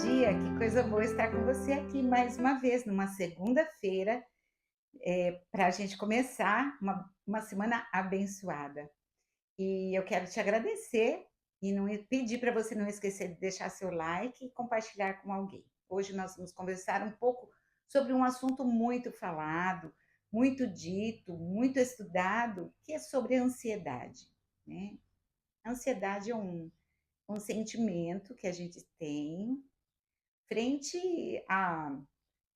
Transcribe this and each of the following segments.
dia, que coisa boa estar com você aqui mais uma vez, numa segunda-feira, para a gente começar uma semana abençoada. E eu quero te agradecer e não pedir para você não esquecer de deixar seu like e compartilhar com alguém. Hoje nós vamos conversar um pouco sobre um assunto muito falado, muito dito, muito estudado, que é sobre a ansiedade, né? A ansiedade é um sentimento que a gente tem frente a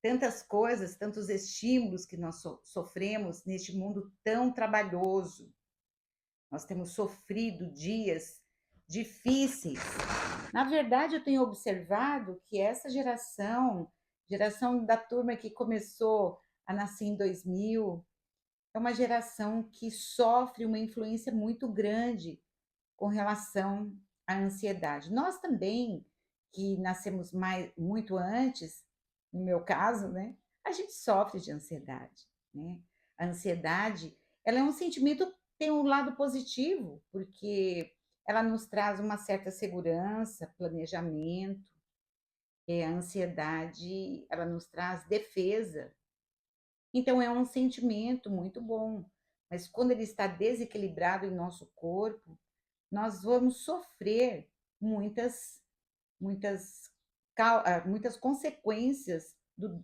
tantas coisas, tantos estímulos que nós sofremos neste mundo tão trabalhoso. Nós temos sofrido dias difíceis. Na verdade, eu tenho observado que essa geração da turma que começou a nascer em 2000, é uma geração que sofre uma influência muito grande com relação à ansiedade. Nós também, que nascemos muito antes, no meu caso, né, a gente sofre de ansiedade, né. A ansiedade, ela é um sentimento, tem um lado positivo, porque ela nos traz uma certa segurança, planejamento, a ansiedade, ela nos traz defesa. Então é um sentimento muito bom, mas quando ele está desequilibrado em nosso corpo, nós vamos sofrer muitas muitas muitas consequências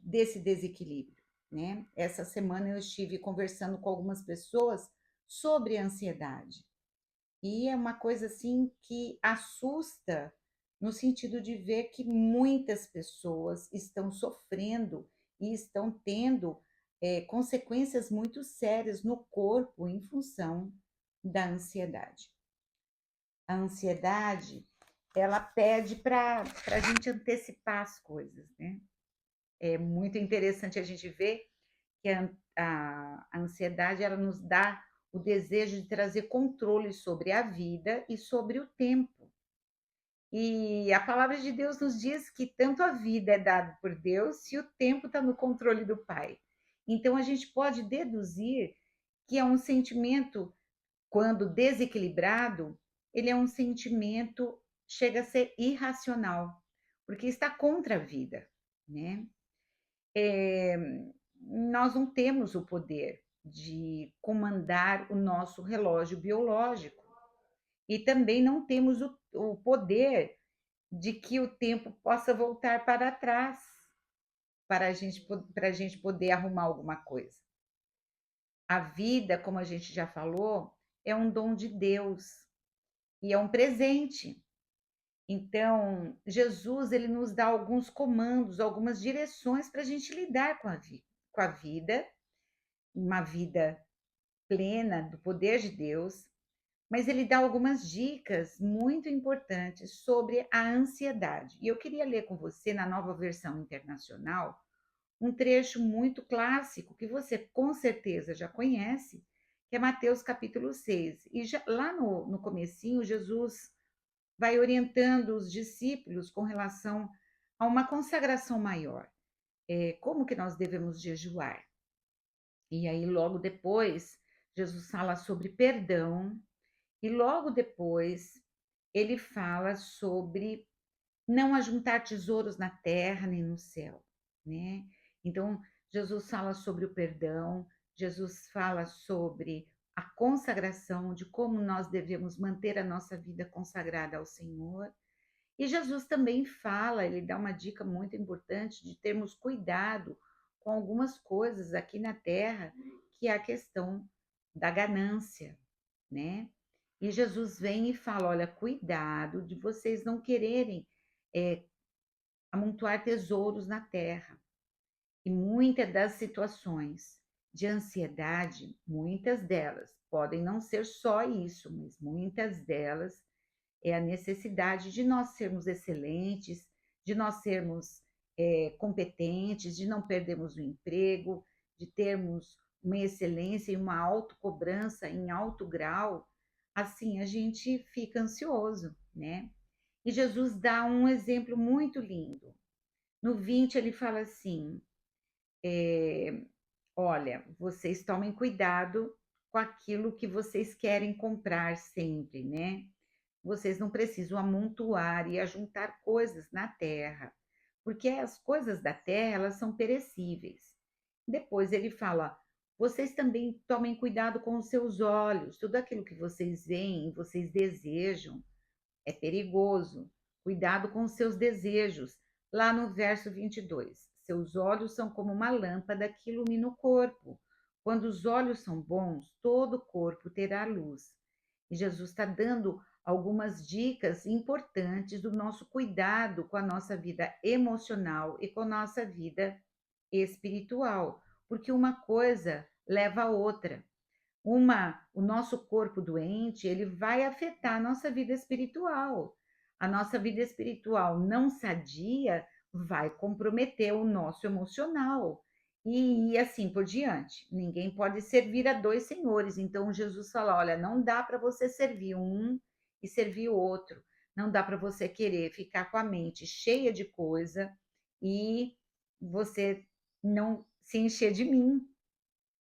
desse desequilíbrio, né. Essa semana eu estive conversando com algumas pessoas sobre a ansiedade, e é uma coisa, assim, que assusta, no sentido de ver que muitas pessoas estão sofrendo e estão tendo, consequências muito sérias no corpo em função da ansiedade. A ansiedade, ela pede para a gente antecipar as coisas, né. É muito interessante a gente ver que a ansiedade, ela nos dá o desejo de trazer controle sobre a vida e sobre o tempo. E a palavra de Deus nos diz que tanto a vida é dada por Deus e o tempo está no controle do Pai. Então a gente pode deduzir que é um sentimento, quando desequilibrado, ele é um sentimento, chega a ser irracional, porque está contra a vida, né. Eh, Nós não temos o poder de comandar o nosso relógio biológico e também não temos o poder de que o tempo possa voltar para trás, para a gente poder arrumar alguma coisa. A vida, como a gente já falou, é um dom de Deus e é um presente. Então, Jesus, ele nos dá alguns comandos, algumas direções para a gente lidar com a vida, uma vida plena do poder de Deus, mas ele dá algumas dicas muito importantes sobre a ansiedade. E eu queria ler com você, na Nova Versão Internacional, um trecho muito clássico que você com certeza já conhece, que é Mateus capítulo 6. E lá no comecinho, Jesus vai orientando os discípulos com relação a uma consagração maior. Como que nós devemos jejuar? E aí, logo depois, Jesus fala sobre perdão, e logo depois ele fala sobre não ajuntar tesouros na terra nem no céu, né. Então, Jesus fala sobre o perdão, Jesus fala sobre a consagração, de como nós devemos manter a nossa vida consagrada ao Senhor. E Jesus também fala, ele dá uma dica muito importante de termos cuidado com algumas coisas aqui na terra, que é a questão da ganância, né. E Jesus vem e fala: "Olha, cuidado de vocês não quererem, eh, amontoar tesouros na terra". E muitas das situações de ansiedade, muitas delas, podem não ser só isso, mas muitas delas é a necessidade de nós sermos excelentes, de nós sermos, competentes, de não perdermos o emprego, de termos uma excelência e uma autocobrança em alto grau, assim, a gente fica ansioso, né. E Jesus dá um exemplo muito lindo. No 20 ele fala assim, "Olha, vocês tomem cuidado com aquilo que vocês querem comprar sempre, né. Vocês não precisam amontoar e ajuntar coisas na terra, porque as coisas da terra, elas são perecíveis. Depois ele fala: "Vocês também tomem cuidado com os seus olhos, tudo aquilo que vocês veem, vocês desejam, é perigoso. Cuidado com os seus desejos". Lá no verso 22, seus olhos são como uma lâmpada que ilumina o corpo. Quando os olhos são bons, todo o corpo terá luz. E Jesus está dando algumas dicas importantes do nosso cuidado com a nossa vida emocional e com a nossa vida espiritual, porque uma coisa leva a outra. O nosso corpo doente, ele vai afetar a nossa vida espiritual. A nossa vida espiritual não sadia vai comprometer o nosso emocional. E assim por diante. Ninguém pode servir a 2 senhores. Então Jesus fala: "Olha, não dá para você servir um e servir o outro. Não dá para você querer ficar com a mente cheia de coisa e você não se encher de mim,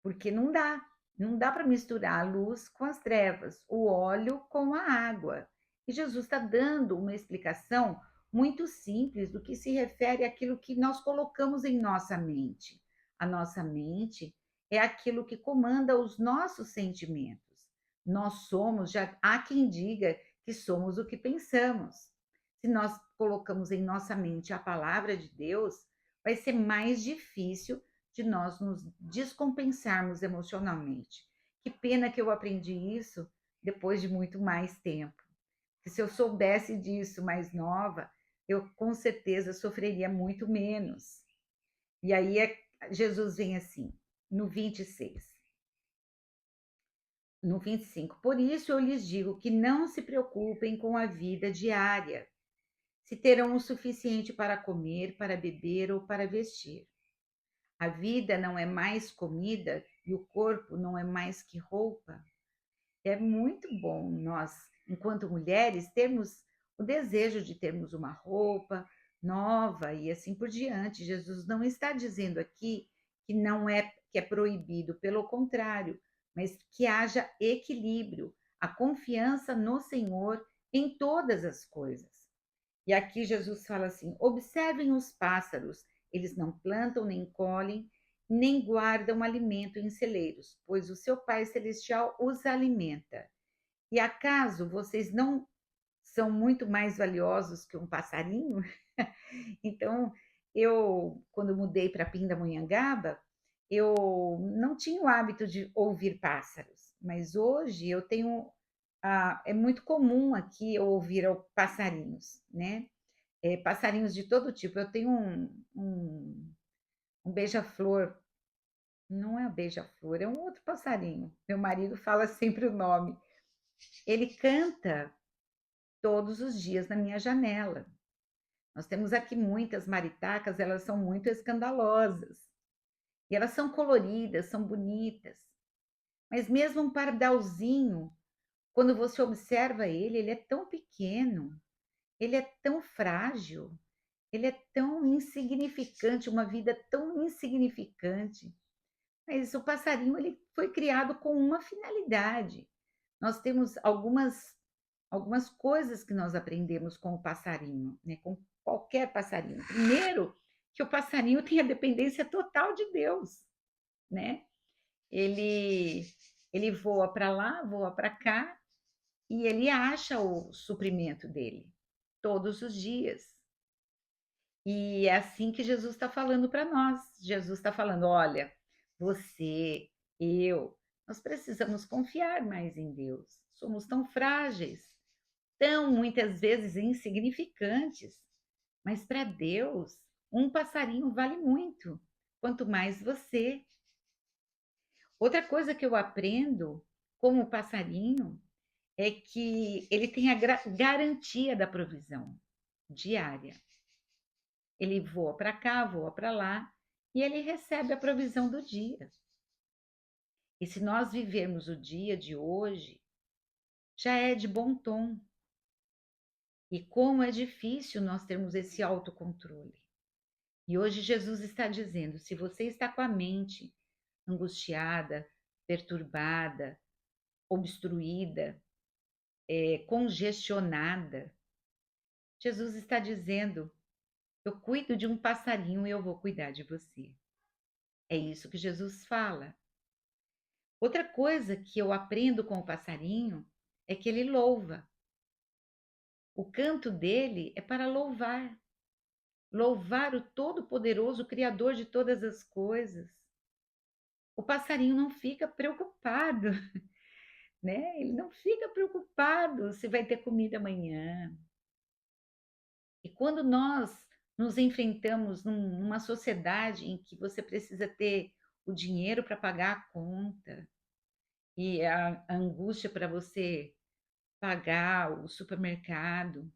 porque não dá. Não dá para misturar a luz com as trevas, o óleo com a água". E Jesus está dando uma explicação muito simples do que se refere àquilo que nós colocamos em nossa mente. A nossa mente é aquilo que comanda os nossos sentimentos. Nós somos, já há quem diga que somos o que pensamos. Se nós colocamos em nossa mente a palavra de Deus, vai ser mais difícil de nós nos descompensarmos emocionalmente. Que pena que eu aprendi isso depois de muito mais tempo. Que se eu soubesse disso mais nova, eu com certeza sofreria muito menos. E aí Jesus vem assim, no 26, no 25. Por isso eu lhes digo que não se preocupem com a vida diária, se terão o suficiente para comer, para beber ou para vestir. A vida não é mais comida e o corpo não é mais que roupa. É muito bom nós, enquanto mulheres, termos o desejo de termos uma roupa nova e assim por diante. Jesus não está dizendo aqui que não é que é proibido, pelo contrário, mas que haja equilíbrio, a confiança no Senhor em todas as coisas. E aqui Jesus fala assim: observem os pássaros, eles não plantam nem colhem, nem guardam alimento em celeiros, pois o seu Pai Celestial os alimenta. E acaso vocês não são muito mais valiosos que um passarinho? Então, eu, quando mudei para Pindamonhangaba, eu não tinha o hábito de ouvir pássaros, mas hoje eu tenho. É muito comum aqui eu ouvir passarinhos, né? Passarinhos de todo tipo. Eu tenho um beija-flor, não é um beija-flor, é um outro passarinho. Meu marido fala sempre o nome. Ele canta todos os dias na minha janela. Nós temos aqui muitas maritacas, elas são muito escandalosas. E elas são coloridas, são bonitas. Mas mesmo um pardalzinho, quando você observa ele, ele é tão pequeno, ele é tão frágil, ele é tão insignificante, uma vida tão insignificante. Mas o passarinho ele foi criado com uma finalidade. Nós temos algumas coisas que nós aprendemos com o passarinho, né, com qualquer passarinho. Primeiro, que o passarinho tem a dependência total de Deus, né? Ele ele voa para lá, voa para cá e ele acha o suprimento dele todos os dias. E é assim que Jesus está falando para nós. Jesus está falando: olha, você, eu, nós precisamos confiar mais em Deus. Somos tão frágeis, tão muitas vezes insignificantes, mas para Deus, um passarinho vale muito, quanto mais você. Outra coisa que eu aprendo como passarinho é que ele tem a garantia da provisão diária. Ele voa para cá, voa para lá e ele recebe a provisão do dia. E se nós vivermos o dia de hoje, já é de bom tom. E como é difícil nós termos esse autocontrole. E hoje Jesus está dizendo: se você está com a mente angustiada, perturbada, obstruída, congestionada, Jesus está dizendo: Eu cuido de um passarinho e eu vou cuidar de você. É isso que Jesus fala. Outra coisa que eu aprendo com o passarinho é que ele louva. O canto dele é para louvar. Louvar o Todo-Poderoso, Criador de todas as coisas. O passarinho não fica preocupado, né? Ele não fica preocupado se vai ter comida amanhã. E quando nós nos enfrentamos numa sociedade em que você precisa ter o dinheiro para pagar a conta e a angústia para você pagar o supermercado,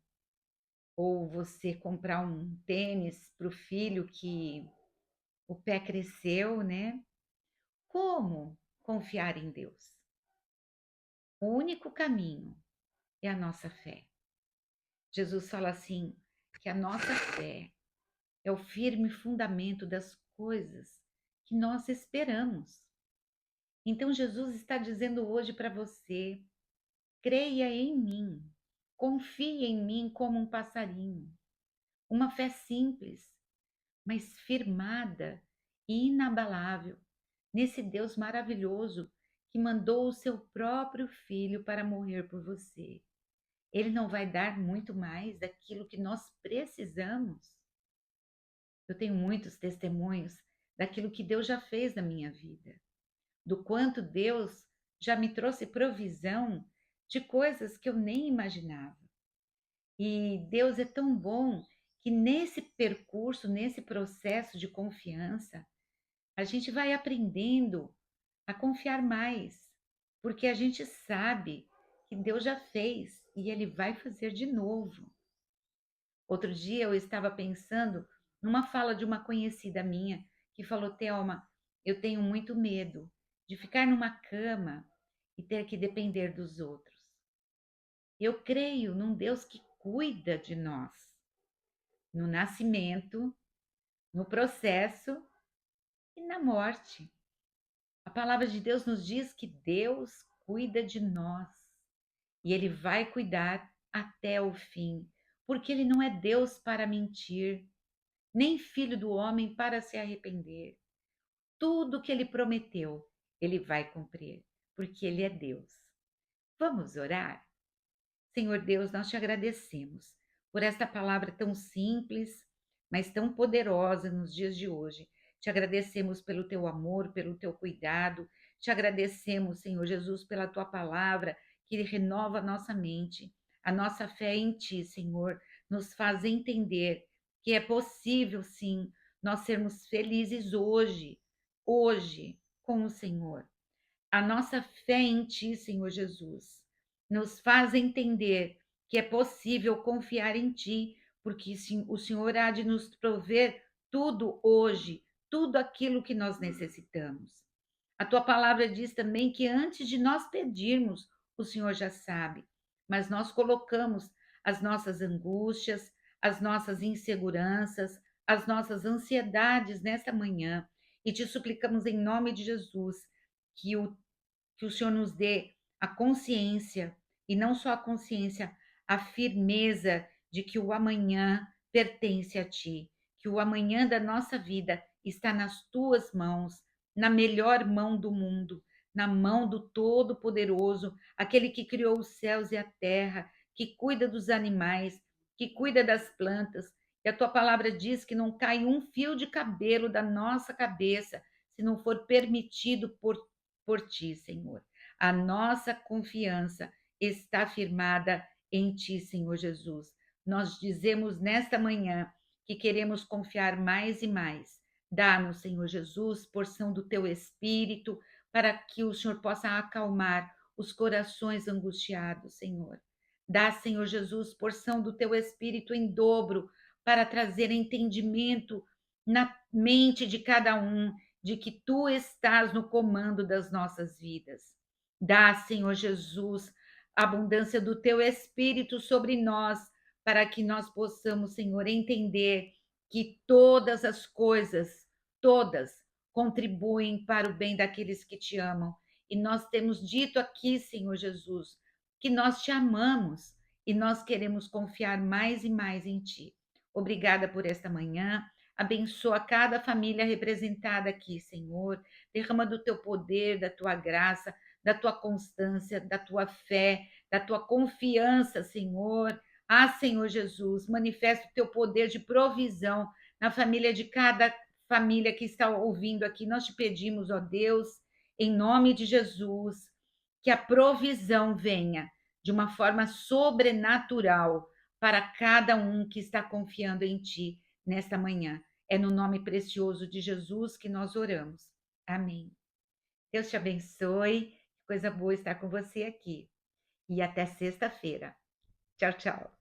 ou você comprar um tênis para o filho que o pé cresceu, né? Como confiar em Deus? O único caminho é a nossa fé. Jesus fala assim, que a nossa fé é o firme fundamento das coisas que nós esperamos. Então Jesus está dizendo hoje para você: creia em mim, confie em mim como um passarinho. Uma fé simples, mas firmada e inabalável nesse Deus maravilhoso que mandou o seu próprio filho para morrer por você. Ele não vai dar muito mais daquilo que nós precisamos? Eu tenho muitos testemunhos daquilo que Deus já fez na minha vida, do quanto Deus já me trouxe provisão de coisas que eu nem imaginava. E Deus é tão bom que nesse percurso, nesse processo de confiança, a gente vai aprendendo a confiar mais, porque a gente sabe que Deus já fez e Ele vai fazer de novo. Outro dia eu estava pensando numa fala de uma conhecida minha que falou: Thelma, eu tenho muito medo de ficar numa cama e ter que depender dos outros. Eu creio num Deus que cuida de nós, no nascimento, no processo e na morte. A palavra de Deus nos diz que Deus cuida de nós e Ele vai cuidar até o fim, porque Ele não é Deus para mentir, nem filho do homem para se arrepender. Tudo que Ele prometeu, Ele vai cumprir, porque Ele é Deus. Vamos orar? Senhor Deus, nós te agradecemos por esta palavra tão simples, mas tão poderosa nos dias de hoje. Te agradecemos pelo teu amor, pelo teu cuidado. Te agradecemos, Senhor Jesus, pela tua palavra que renova a nossa mente. A nossa fé em ti, Senhor, nos faz entender que é possível, sim, nós sermos felizes hoje, com o Senhor. A nossa fé em Ti, Senhor Jesus, nos faz entender que é possível confiar em Ti, porque o Senhor há de nos prover tudo hoje, tudo aquilo que nós necessitamos. A Tua palavra diz também que antes de nós pedirmos, o Senhor já sabe, mas nós colocamos as nossas angústias, as nossas inseguranças, as nossas ansiedades nesta manhã e te suplicamos em nome de Jesus que o Senhor nos dê a consciência, e não só a consciência, a firmeza de que o amanhã pertence a Ti, que o amanhã da nossa vida está nas Tuas mãos, na melhor mão do mundo, na mão do Todo-Poderoso, aquele que criou os céus e a terra, que cuida dos animais, que cuida das plantas. E a Tua palavra diz que não cai um fio de cabelo da nossa cabeça se não for permitido por ti, Senhor. A nossa confiança está firmada em ti, Senhor Jesus. Nós dizemos nesta manhã que queremos confiar mais e mais. Dá-nos, Senhor Jesus, porção do teu espírito, para que o Senhor possa acalmar os corações angustiados, Senhor. Dá, Senhor Jesus, porção do teu espírito em dobro, para trazer entendimento na mente de cada um de que tu estás no comando das nossas vidas. Dá, Senhor Jesus, abundância do teu espírito sobre nós, para que nós possamos, Senhor, entender que todas as coisas, todas, contribuem para o bem daqueles que te amam. E nós temos dito aqui, Senhor Jesus, que nós te amamos e nós queremos confiar mais e mais em ti. Obrigada por esta manhã. Abençoa cada família representada aqui, Senhor. Derrama do teu poder, da tua graça, da tua constância, da tua fé, da tua confiança, Senhor. Ah, Senhor Jesus, manifesta o teu poder de provisão na família de cada família que está ouvindo aqui. Nós te pedimos, ó Deus, em nome de Jesus, que a provisão venha de uma forma sobrenatural para cada um que está confiando em Ti nesta manhã. É no nome precioso de Jesus que nós oramos. Amém. Deus te abençoe. Coisa boa estar com você aqui. E até sexta-feira. Tchau, tchau.